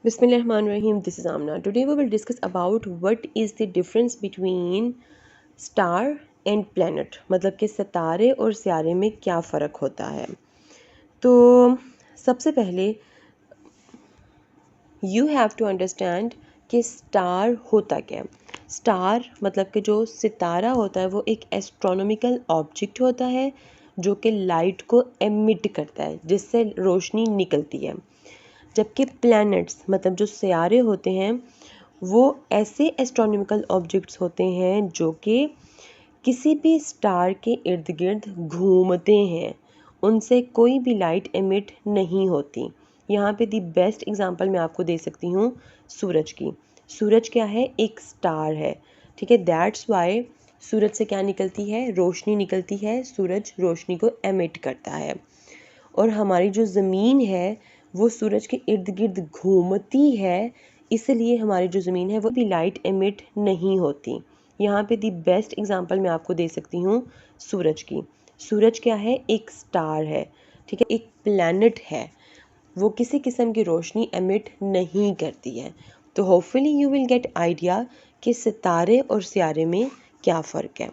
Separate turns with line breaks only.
Bismillahirrahmanirrahim. This is Amna. Today we will discuss about what is the difference between star and planet. मतलब कि सितारे और सियारे में क्या फ़र्क होता है। तो सबसे पहले you have to understand कि स्टार होता क्या है। स्टार मतलब कि जो सितारा होता है वो एक एस्ट्रोनॉमिकल ऑब्जेक्ट होता है जो कि लाइट को एमिट करता है, जिससे रोशनी निकलती है। जबकि प्लैनेट्स मतलब जो सियारे होते हैं वो ऐसे एस्ट्रोनॉमिकल ऑब्जेक्ट्स होते हैं जो कि किसी भी स्टार के इर्द गिर्द घूमते हैं, उनसे कोई भी लाइट एमिट नहीं होती। यहाँ पे दी बेस्ट एग्जांपल मैं आपको दे सकती हूँ सूरज की। सूरज क्या है? एक स्टार है, ठीक है। दैट्स वाई सूरज से क्या निकलती है? रोशनी निकलती है। सूरज रोशनी को एमिट करता है। और हमारी जो ज़मीन है वो सूरज के इर्द गिर्द घूमती है, इसलिए हमारी जो ज़मीन है वो भी लाइट एमिट नहीं होती। यहाँ पे दी बेस्ट एग्जांपल मैं आपको दे सकती हूँ सूरज की। सूरज क्या है? एक स्टार है, ठीक है, एक प्लैनेट है। वो किसी किस्म की रोशनी एमिट नहीं करती है। तो hopefully you will get idea कि सितारे और सियारे में क्या फ़र्क है।